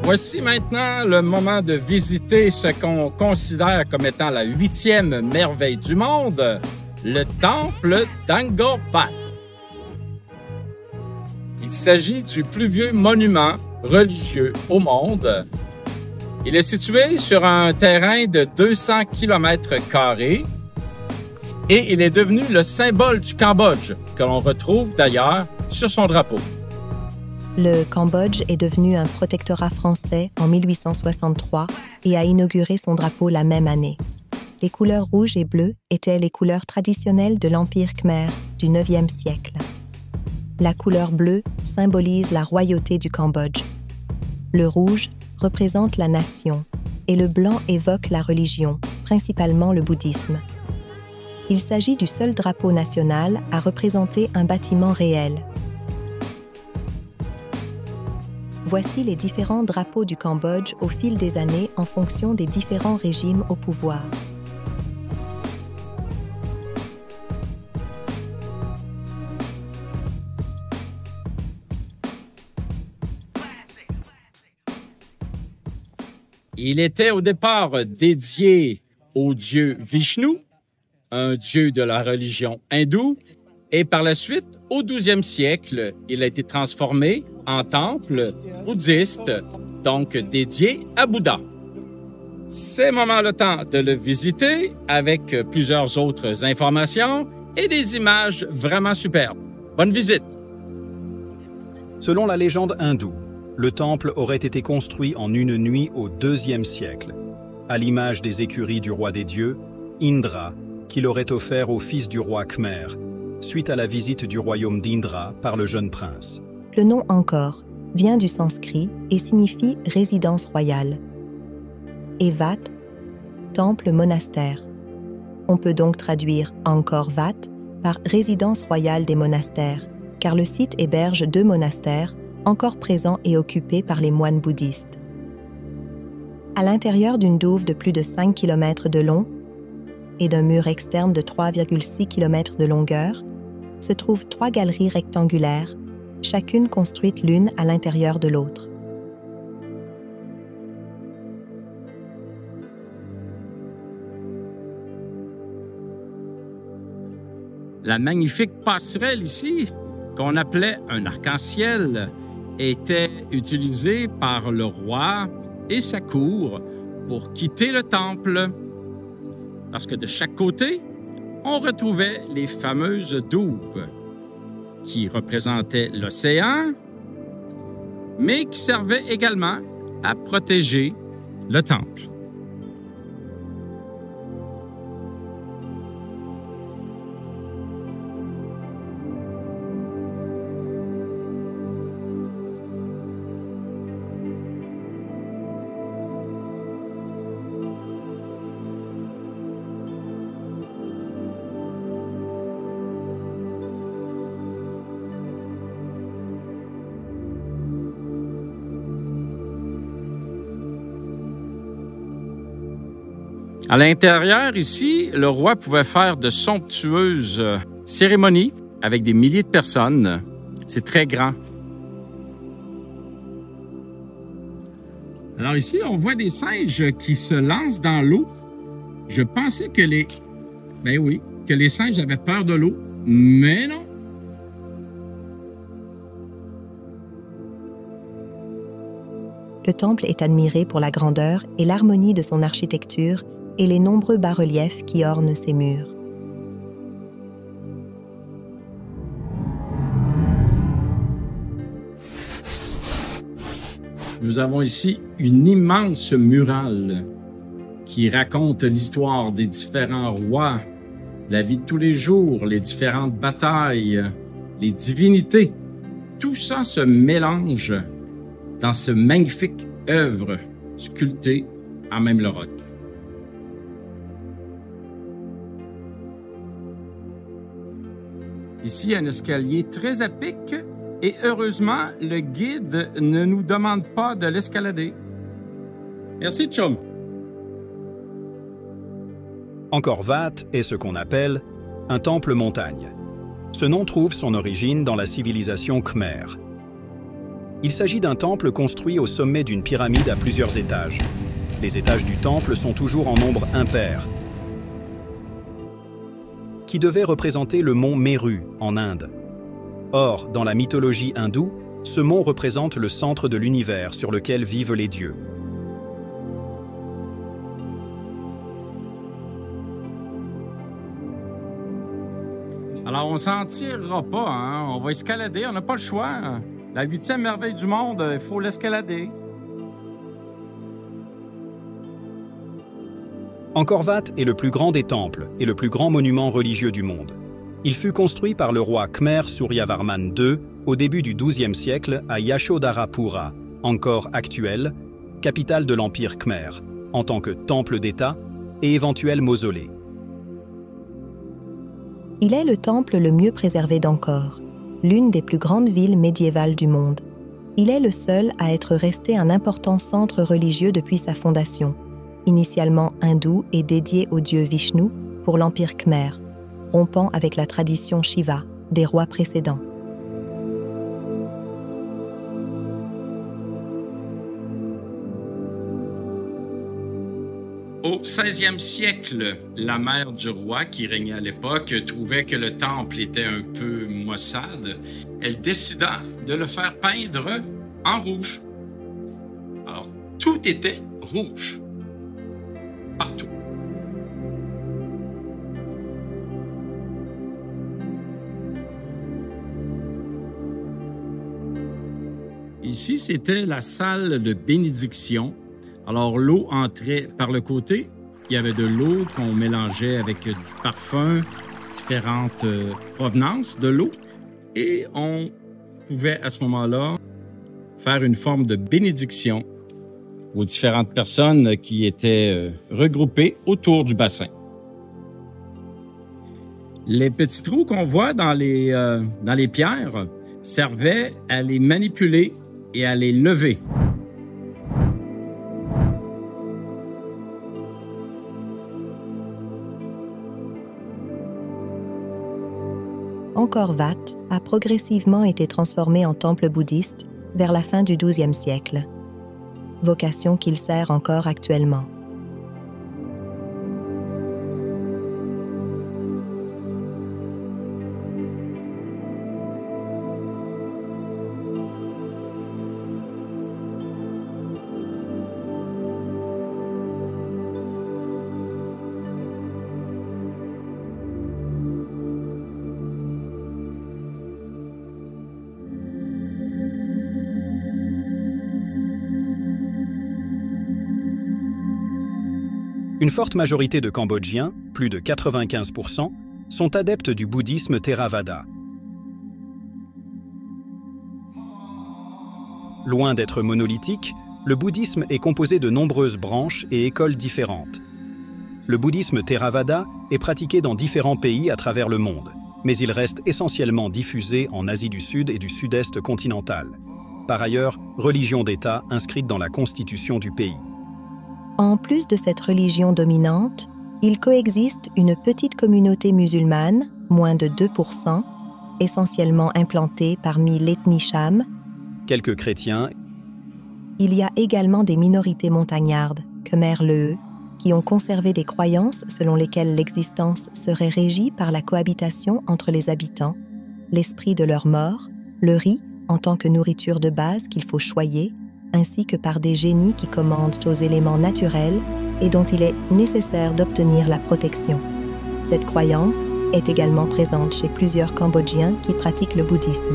Voici maintenant le moment de visiter ce qu'on considère comme étant la 8e merveille du monde, le temple d'Angkor Wat. Il s'agit du plus vieux monument religieux au monde. Il est situé sur un terrain de 200 km² et il est devenu le symbole du Cambodge, que l'on retrouve d'ailleurs sur son drapeau. Le Cambodge est devenu un protectorat français en 1863 et a inauguré son drapeau la même année. Les couleurs rouge et bleu étaient les couleurs traditionnelles de l'Empire khmer du IXe siècle. La couleur bleue symbolise la royauté du Cambodge. Le rouge représente la nation et le blanc évoque la religion, principalement le bouddhisme. Il s'agit du seul drapeau national à représenter un bâtiment réel. Voici les différents drapeaux du Cambodge au fil des années en fonction des différents régimes au pouvoir. Il était au départ dédié au dieu Vishnu, un dieu de la religion hindoue, et par la suite, au 12e siècle, il a été transformé en temple bouddhiste, donc dédié à Bouddha. C'est maintenant le temps de le visiter avec plusieurs autres informations et des images vraiment superbes. Bonne visite! Selon la légende hindoue, le temple aurait été construit en une nuit au IIe siècle, à l'image des écuries du roi des dieux, Indra, qu'il aurait offert au fils du roi Khmer, suite à la visite du royaume d'Indra par le jeune prince. Le nom Angkor vient du sanskrit et signifie résidence royale. Et Wat, temple monastère. On peut donc traduire Angkor Wat par résidence royale des monastères, car le site héberge 2 monastères encore présents et occupés par les moines bouddhistes. À l'intérieur d'une douve de plus de 5 km de long et d'un mur externe de 3,6 km de longueur, se trouvent 3 galeries rectangulaires, chacune construite l'une à l'intérieur de l'autre. La magnifique passerelle ici, qu'on appelait un arc-en-ciel, était utilisée par le roi et sa cour pour quitter le temple. Parce que de chaque côté, on retrouvait les fameuses douves qui représentaient l'océan, mais qui servaient également à protéger le temple. À l'intérieur, ici, le roi pouvait faire de somptueuses cérémonies avec des milliers de personnes. C'est très grand. Alors ici, on voit des singes qui se lancent dans l'eau. Je pensais que que les singes avaient peur de l'eau, mais non. Le temple est admiré pour la grandeur et l'harmonie de son architecture et les nombreux bas-reliefs qui ornent ses murs. Nous avons ici une immense murale qui raconte l'histoire des différents rois, la vie de tous les jours, les différentes batailles, les divinités. Tout ça se mélange dans ce magnifique œuvre sculptée en même le roc. Ici, un escalier très à pic et heureusement, le guide ne nous demande pas de l'escalader. Merci, Chum. Angkor Wat est ce qu'on appelle un temple montagne. Ce nom trouve son origine dans la civilisation khmer. Il s'agit d'un temple construit au sommet d'une pyramide à plusieurs étages. Les étages du temple sont toujours en nombre impair, qui devait représenter le mont Meru, en Inde. Or, dans la mythologie hindoue, ce mont représente le centre de l'univers sur lequel vivent les dieux. Alors, on s'en tirera pas, hein? On va escalader, on n'a pas le choix. La 8e merveille du monde, il faut l'escalader. Angkor Wat est le plus grand des temples et le plus grand monument religieux du monde. Il fut construit par le roi Khmer Suryavarman II au début du XIIe siècle à Yashodharapura, Angkor actuel, capitale de l'Empire Khmer, en tant que temple d'État et éventuel mausolée. Il est le temple le mieux préservé d'Angkor, l'une des plus grandes villes médiévales du monde. Il est le seul à être resté un important centre religieux depuis sa fondation, initialement hindou et dédié au dieu Vishnu pour l'Empire Khmer, rompant avec la tradition Shiva des rois précédents. Au 16e siècle, la mère du roi qui régnait à l'époque trouvait que le temple était un peu maussade. Elle décida de le faire peindre en rouge. Alors, tout était rouge. Partout. Ici, c'était la salle de bénédiction. Alors, l'eau entrait par le côté. Il y avait de l'eau qu'on mélangeait avec du parfum, différentes provenances de l'eau. Et on pouvait, à ce moment-là, faire une forme de bénédiction aux différentes personnes qui étaient regroupées autour du bassin. Les petits trous qu'on voit dans les pierres servaient à les manipuler et à les lever. Angkor Wat a progressivement été transformé en temple bouddhiste vers la fin du XIIe siècle, vocation qu'il sert encore actuellement. Une forte majorité de Cambodgiens, plus de 95%, sont adeptes du bouddhisme Theravada. Loin d'être monolithique, le bouddhisme est composé de nombreuses branches et écoles différentes. Le bouddhisme Theravada est pratiqué dans différents pays à travers le monde, mais il reste essentiellement diffusé en Asie du Sud et du Sud-Est continental. Par ailleurs, religion d'État inscrite dans la constitution du pays. En plus de cette religion dominante, il coexiste une petite communauté musulmane, moins de 2%, essentiellement implantée parmi l'ethnie Cham. Quelques chrétiens. Il y a également des minorités montagnardes, Khmer Leu, qui ont conservé des croyances selon lesquelles l'existence serait régie par la cohabitation entre les habitants, l'esprit de leur mort, le riz en tant que nourriture de base qu'il faut choyer, ainsi que par des génies qui commandent aux éléments naturels et dont il est nécessaire d'obtenir la protection. Cette croyance est également présente chez plusieurs Cambodgiens qui pratiquent le bouddhisme.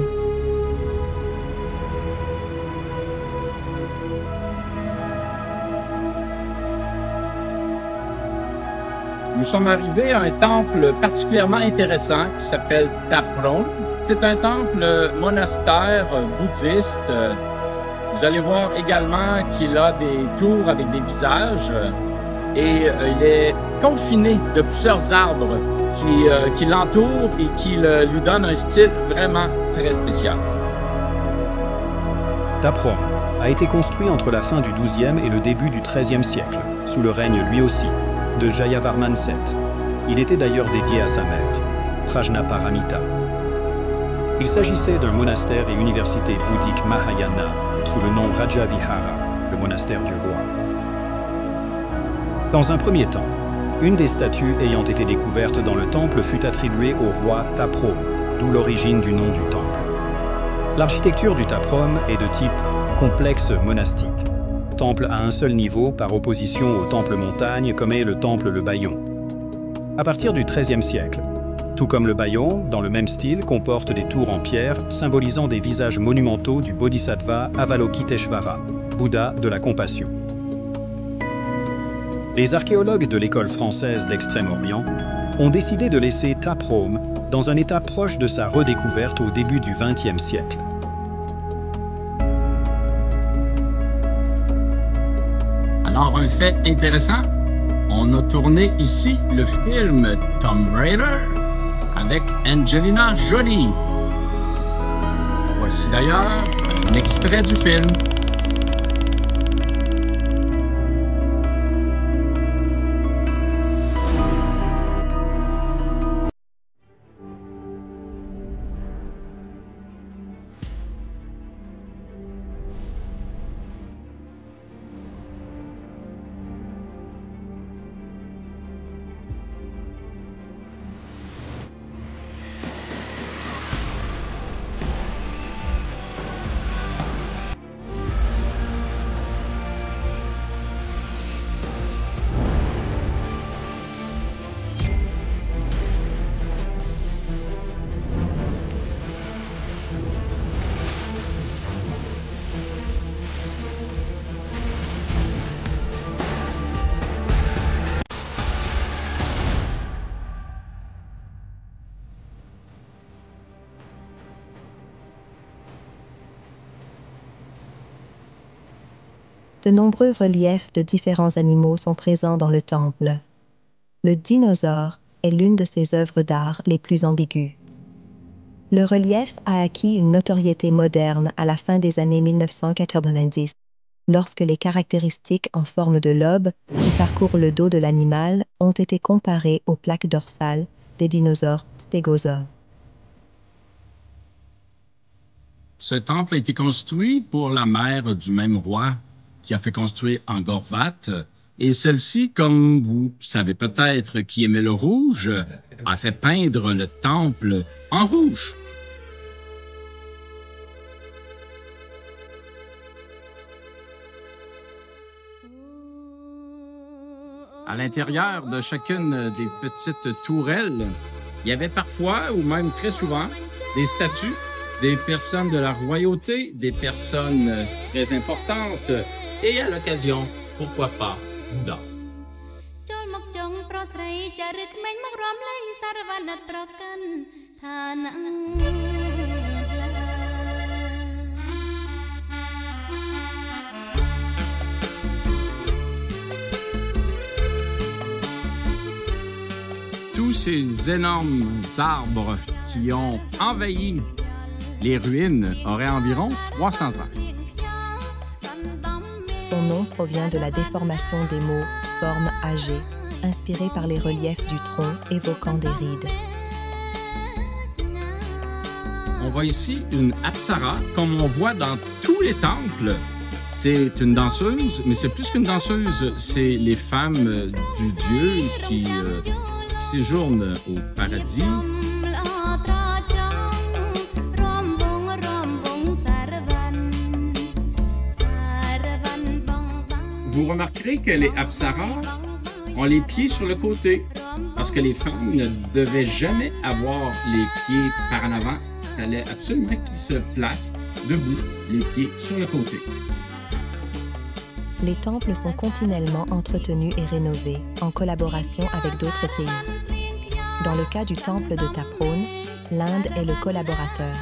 Nous sommes arrivés à un temple particulièrement intéressant qui s'appelle Thapron. C'est un temple monastère bouddhiste. Vous allez voir également qu'il a des tours avec des visages et il est confiné de plusieurs arbres qui l'entourent et qui lui donnent un style vraiment très spécial. Thapron a été construit entre la fin du XIIe et le début du XIIIe siècle, sous le règne lui aussi de Jayavarman VII. Il était d'ailleurs dédié à sa mère, Prajnaparamita. Il s'agissait d'un monastère et université bouddhique Mahayana sous le nom Rajavihara, le monastère du roi. Dans un premier temps, une des statues ayant été découverte dans le temple fut attribuée au roi Taprom, d'où l'origine du nom du temple. L'architecture du Taprom est de type complexe monastique. Temple à un seul niveau par opposition au temple montagne comme est le temple le Bayon. À partir du XIIIe siècle, tout comme le Bayon, dans le même style, comporte des tours en pierre symbolisant des visages monumentaux du Bodhisattva Avalokiteshvara, Bouddha de la compassion. Les archéologues de l'école française d'Extrême-Orient ont décidé de laisser Taprom dans un état proche de sa redécouverte au début du XXe siècle. Alors, un fait intéressant, on a tourné ici le film Tomb Raider avec Angelina Jolie. Voici d'ailleurs un extrait du film. De nombreux reliefs de différents animaux sont présents dans le temple. Le dinosaure est l'une de ses œuvres d'art les plus ambiguës. Le relief a acquis une notoriété moderne à la fin des années 1990, lorsque les caractéristiques en forme de lobe qui parcourent le dos de l'animal ont été comparées aux plaques dorsales des dinosaures stégosaures. Ce temple a été construit pour la mère du même roi qui a fait construire Angkor Wat. Et celle-ci, comme vous savez peut-être, qui aimait le rouge, a fait peindre le temple en rouge. À l'intérieur de chacune des petites tourelles, il y avait parfois, ou même très souvent, des statues, des personnes de la royauté, des personnes très importantes, et à l'occasion, pourquoi pas, Bouddha. Tous ces énormes arbres qui ont envahi les ruines auraient environ 300 ans. Son nom provient de la déformation des mots « forme âgée », inspirée par les reliefs du tronc évoquant des rides. On voit ici une apsara, comme on voit dans tous les temples. C'est une danseuse, mais c'est plus qu'une danseuse, c'est les femmes du dieu qui séjournent au paradis. Vous remarquerez que les apsaras ont les pieds sur le côté, parce que les femmes ne devaient jamais avoir les pieds par en avant. Il fallait absolument qu'ils se placent debout, les pieds sur le côté. Les temples sont continuellement entretenus et rénovés en collaboration avec d'autres pays. Dans le cas du temple de Taprom, l'Inde est le collaborateur.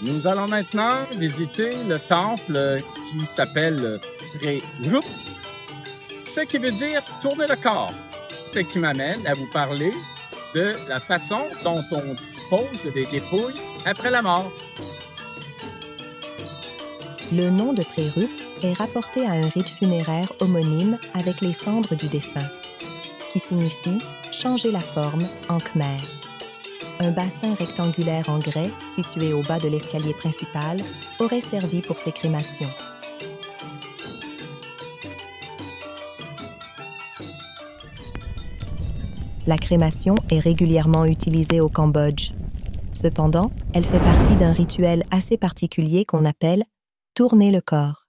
Nous allons maintenant visiter le temple qui s'appelle Prerup, ce qui veut dire tourner le corps. Ce qui m'amène à vous parler de la façon dont on dispose des dépouilles après la mort. Le nom de Prerup est rapporté à un rite funéraire homonyme avec les cendres du défunt, qui signifie « changer la forme » en khmer. Un bassin rectangulaire en grès, situé au bas de l'escalier principal, aurait servi pour ces crémations. La crémation est régulièrement utilisée au Cambodge. Cependant, elle fait partie d'un rituel assez particulier qu'on appelle « tourner le corps ».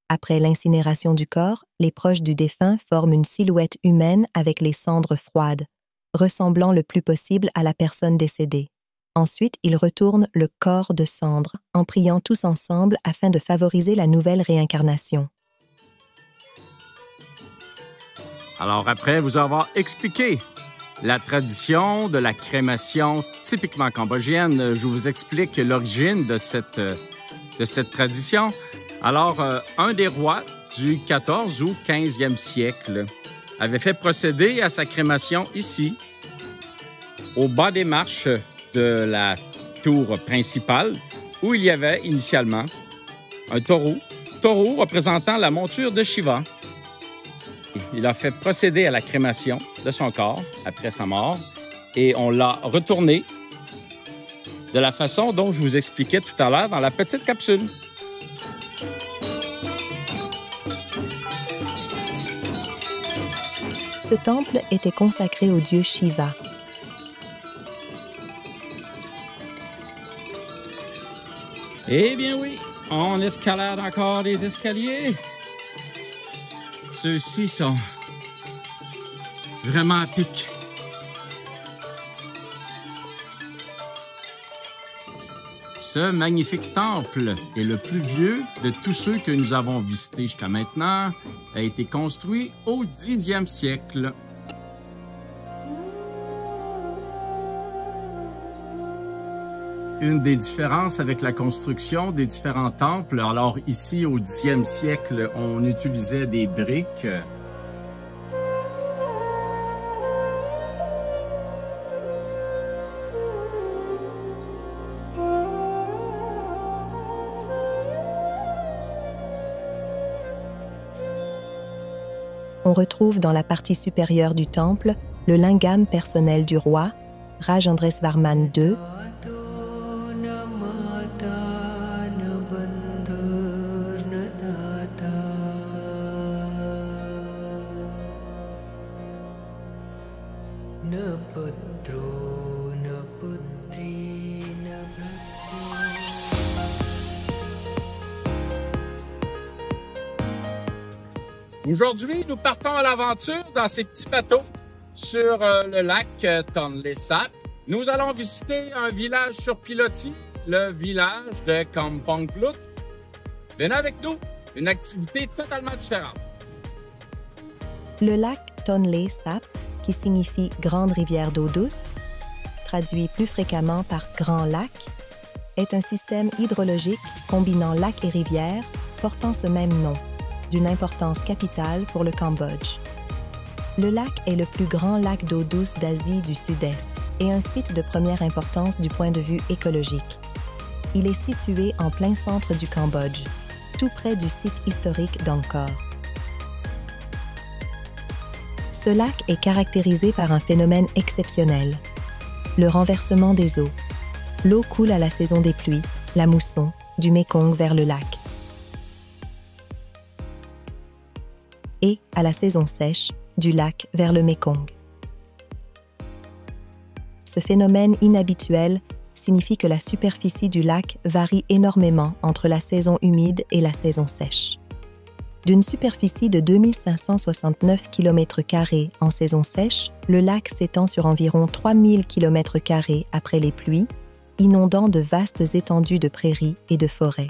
Après l'incinération du corps, les proches du défunt forment une silhouette humaine avec les cendres froides, ressemblant le plus possible à la personne décédée. Ensuite, ils retournent le corps de cendre en priant tous ensemble afin de favoriser la nouvelle réincarnation. Alors, après vous avoir expliqué la tradition de la crémation typiquement cambodgienne, je vous explique l'origine de cette tradition. Alors, un des rois du 14 ou 15e siècle avait fait procéder à sa crémation ici, au bas des marches de la tour principale, où il y avait initialement un taureau représentant la monture de Shiva. Il a fait procéder à la crémation de son corps après sa mort et on l'a retourné de la façon dont je vous expliquais tout à l'heure dans la petite capsule. Ce temple était consacré au dieu Shiva. Eh bien oui, on escalade encore les escaliers. Ceux-ci sont vraiment à pic. Ce magnifique temple est le plus vieux de tous ceux que nous avons visités jusqu'à maintenant, a été construit au 10e siècle. Une des différences avec la construction des différents temples, alors ici au 10e siècle, on utilisait des briques. On retrouve dans la partie supérieure du temple le lingam personnel du roi, Rajendresvarman II, Aujourd'hui, nous partons à l'aventure dans ces petits bateaux sur le lac Tonle Sap. Nous allons visiter un village sur pilotis, le village de Kampong Glut. Venez avec nous, une activité totalement différente. Le lac Tonle Sap, qui signifie Grande rivière d'eau douce, traduit plus fréquemment par Grand lac, est un système hydrologique combinant lac et rivière portant ce même nom, d'une importance capitale pour le Cambodge. Le lac est le plus grand lac d'eau douce d'Asie du Sud-Est et un site de première importance du point de vue écologique. Il est situé en plein centre du Cambodge, tout près du site historique d'Angkor. Ce lac est caractérisé par un phénomène exceptionnel, le renversement des eaux. L'eau coule à la saison des pluies, la mousson, du Mékong vers le lac. Et à la saison sèche, du lac vers le Mékong. Ce phénomène inhabituel signifie que la superficie du lac varie énormément entre la saison humide et la saison sèche. D'une superficie de 2569 km² en saison sèche, le lac s'étend sur environ 3000 km² après les pluies, inondant de vastes étendues de prairies et de forêts.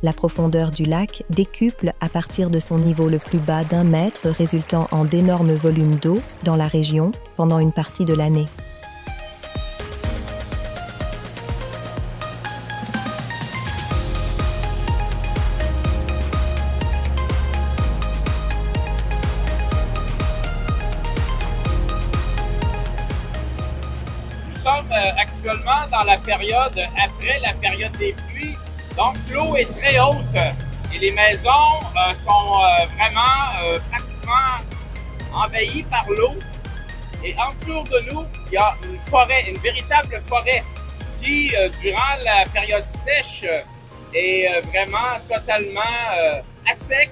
La profondeur du lac décuple à partir de son niveau le plus bas d'1 mètre, résultant en d'énormes volumes d'eau dans la région pendant une partie de l'année. Nous sommes actuellement dans la période après la période des pluies. Donc, l'eau est très haute et les maisons sont vraiment pratiquement envahies par l'eau. Et en dessous de nous, il y a une forêt, une véritable forêt qui, durant la période sèche, est vraiment totalement à sec.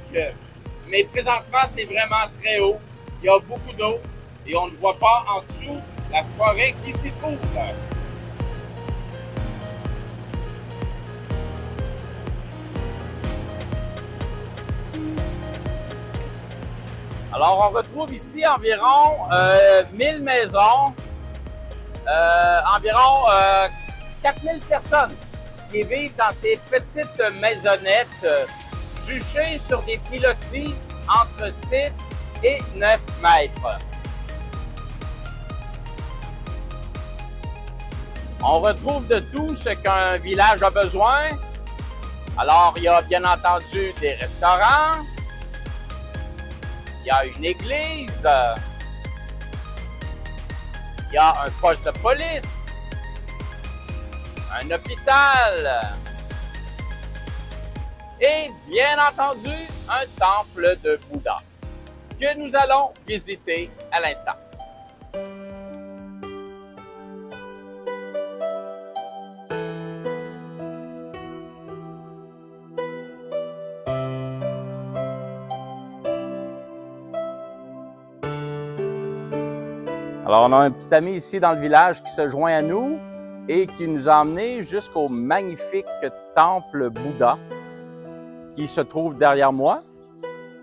Mais présentement, c'est vraiment très haut. Il y a beaucoup d'eau et on ne voit pas en dessous la forêt qui s'y trouve. Alors, on retrouve ici environ 1000 maisons, environ 4000 personnes qui vivent dans ces petites maisonnettes juchées sur des pilotis entre 6 et 9 mètres. On retrouve de tout ce qu'un village a besoin. Alors, il y a bien entendu des restaurants. Il y a une église, il y a un poste de police, un hôpital et bien entendu un temple de Bouddha que nous allons visiter à l'instant. Alors, on a un petit ami ici dans le village qui se joint à nous et qui nous a emmenés jusqu'au magnifique temple Bouddha qui se trouve derrière moi.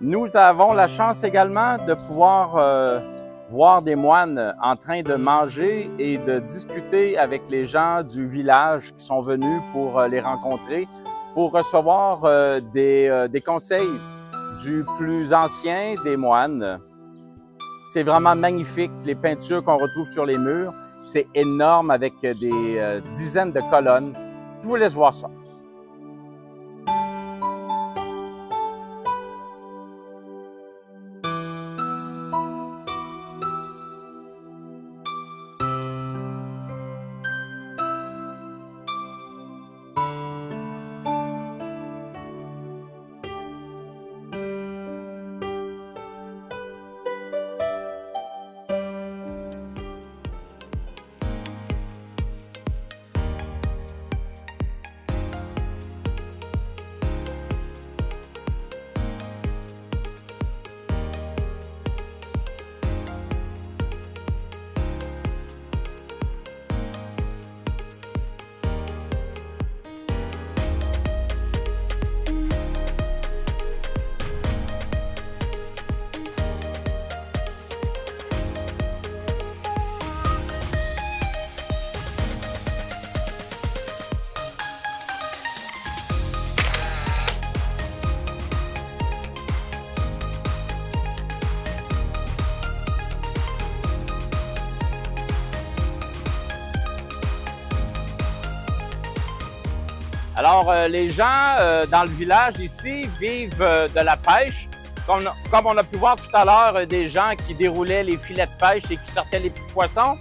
Nous avons la chance également de pouvoir voir des moines en train de manger et de discuter avec les gens du village qui sont venus pour les rencontrer, pour recevoir des conseils du plus ancien des moines. C'est vraiment magnifique, les peintures qu'on retrouve sur les murs. C'est énorme avec des dizaines de colonnes. Je vous laisse voir ça. Alors, les gens dans le village ici vivent de la pêche. Comme on a pu voir tout à l'heure, des gens qui déroulaient les filets de pêche et qui sortaient les petits poissons.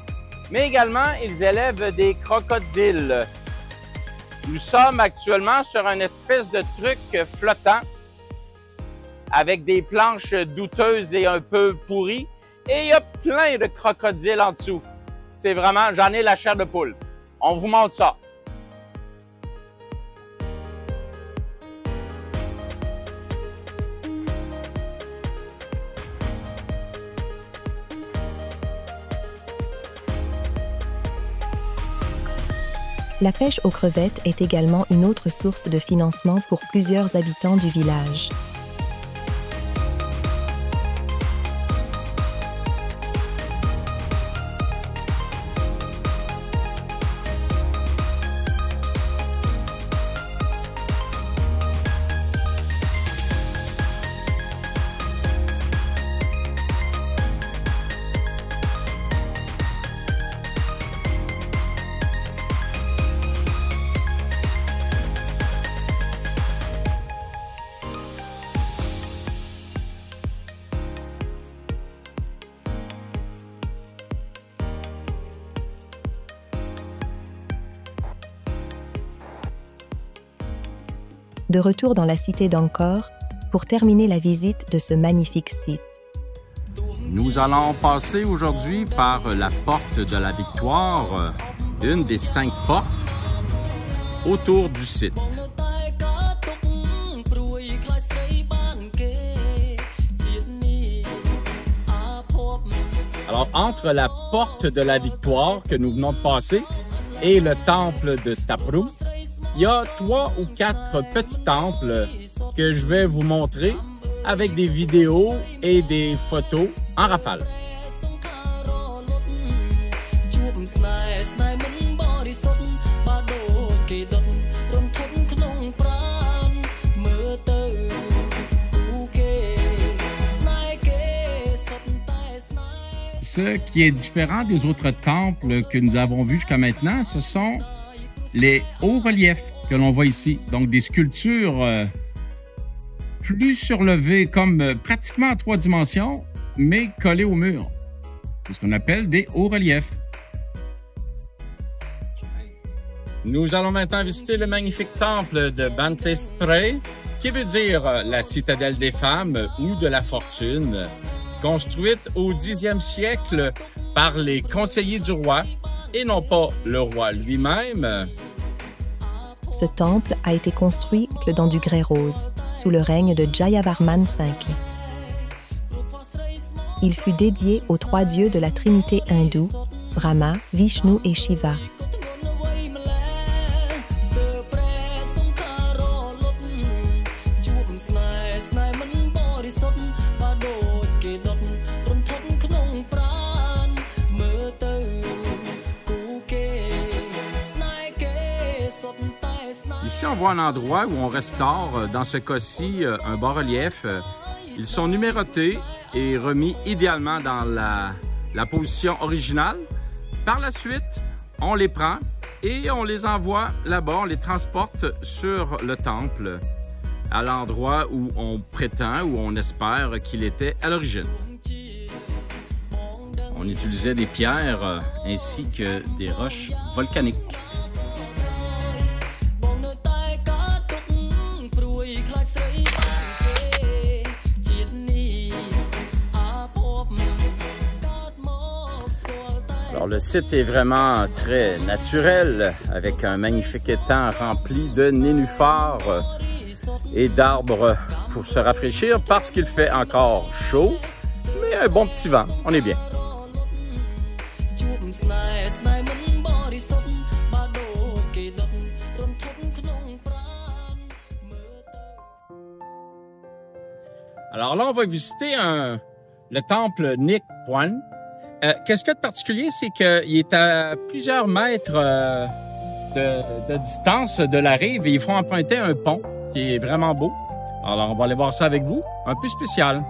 Mais également, ils élèvent des crocodiles. Nous sommes actuellement sur une espèce de truc flottant avec des planches douteuses et un peu pourries. Et il y a plein de crocodiles en dessous. C'est vraiment, j'en ai la chair de poule. On vous montre ça. La pêche aux crevettes est également une autre source de financement pour plusieurs habitants du village. de retour dans la cité d'Angkor pour terminer la visite de ce magnifique site. Nous allons passer aujourd'hui par la porte de la Victoire, une des 5 portes autour du site. Alors, entre la porte de la Victoire que nous venons de passer et le temple de Tapru, il y a 3 ou 4 petits temples que je vais vous montrer avec des vidéos et des photos en rafale. Ce qui est différent des autres temples que nous avons vus jusqu'à maintenant, ce sont les hauts reliefs que l'on voit ici. Donc des sculptures plus surlevées, comme pratiquement en 3 dimensions, mais collées au mur. C'est ce qu'on appelle des hauts reliefs. Nous allons maintenant visiter le magnifique temple de Bante Spray, qui veut dire la citadelle des femmes ou de la fortune, construite au 10e siècle par les conseillers du roi et non pas le roi lui-même. Ce temple a été construit dans du grès rose, sous le règne de Jayavarman V. Il fut dédié aux 3 dieux de la trinité hindoue, Brahma, Vishnu et Shiva. Ici, on voit un endroit où on restaure, dans ce cas-ci, un bas-relief. Ils sont numérotés et remis idéalement dans la position originale. Par la suite, on les prend et on les envoie là-bas, on les transporte sur le temple, à l'endroit où on prétend, où on espère qu'il était à l'origine. On utilisait des pierres ainsi que des roches volcaniques. Alors, le site est vraiment très naturel, avec un magnifique étang rempli de nénuphars et d'arbres pour se rafraîchir parce qu'il fait encore chaud, mais un bon petit vent, on est bien. Alors là, on va visiter le temple Nik Pwan. Qu'est-ce qu'il y a de particulier, c'est qu'il est à plusieurs mètres de distance de la rive et il faut emprunter un pont qui est vraiment beau. Alors, on va aller voir ça avec vous, un peu spécial.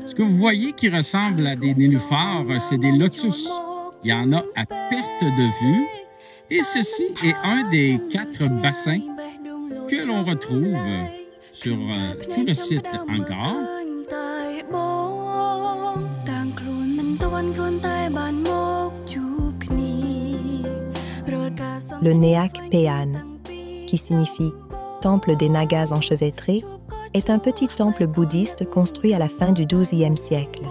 Ce que vous voyez qui ressemble à des nénuphars, c'est des lotus. Il y en a à perte de vue. Et ceci est un des 4 bassins que l'on retrouve sur tout le site Angkor. Le Neak Pean, qui signifie « temple des Nagas enchevêtrés », est un petit temple bouddhiste construit à la fin du XIIe siècle.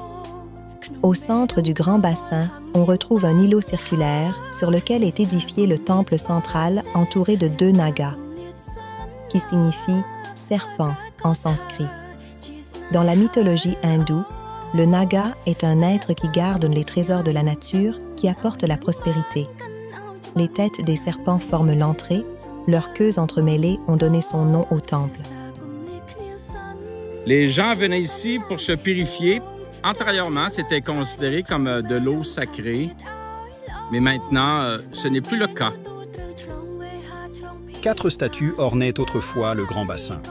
Au centre du grand bassin, on retrouve un îlot circulaire sur lequel est édifié le temple central entouré de 2 nagas, qui signifie « serpent » en sanskrit. Dans la mythologie hindoue, le naga est un être qui garde les trésors de la nature qui apporte la prospérité. Les têtes des serpents forment l'entrée, leurs queues entremêlées ont donné son nom au temple. Les gens venaient ici pour se purifier. Antérieurement, c'était considéré comme de l'eau sacrée, mais maintenant, ce n'est plus le cas. 4 statues ornaient autrefois le grand bassin.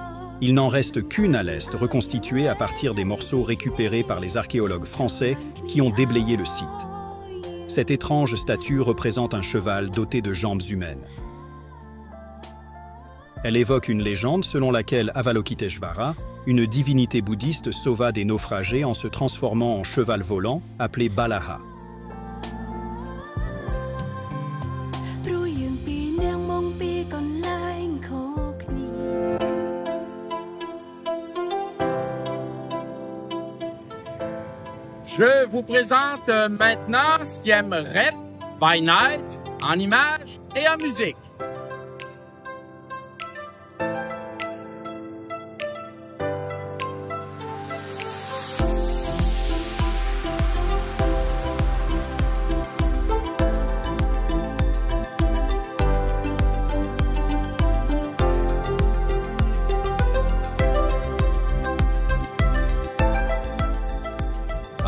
Il n'en reste qu'une à l'est, reconstituée à partir des morceaux récupérés par les archéologues français qui ont déblayé le site. Cette étrange statue représente un cheval doté de jambes humaines. Elle évoque une légende selon laquelle Avalokiteshvara, une divinité bouddhiste, sauva des naufragés en se transformant en cheval volant appelé Balaha. Je vous présente maintenant Siem Reap by Night en images et en musique.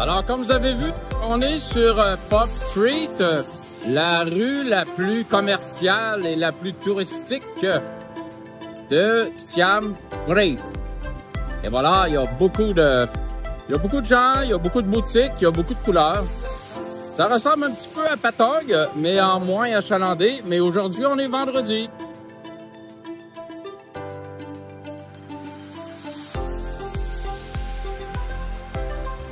Alors, comme vous avez vu, on est sur Pop Street, la rue la plus commerciale et la plus touristique de Siem Reap. Et voilà, il y a beaucoup de gens, il y a beaucoup de boutiques, il y a beaucoup de couleurs. Ça ressemble un petit peu à Patog, mais en moins achalandé. Mais aujourd'hui, on est vendredi.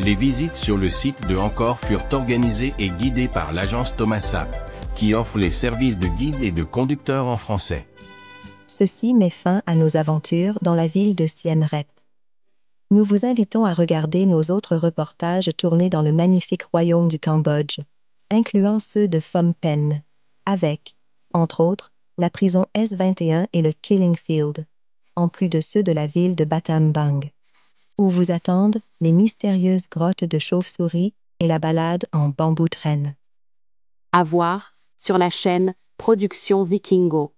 Les visites sur le site de Encore furent organisées et guidées par l'agence Thomas Sapp, qui offre les services de guide et de conducteur en français. Ceci met fin à nos aventures dans la ville de Siem Reap. Nous vous invitons à regarder nos autres reportages tournés dans le magnifique royaume du Cambodge, incluant ceux de Phnom Penh, avec, entre autres, la prison S21 et le Killing Field, en plus de ceux de la ville de Battambang, où vous attendent les mystérieuses grottes de chauves-souris et la balade en bambou traîne. À voir sur la chaîne Production Vikingo.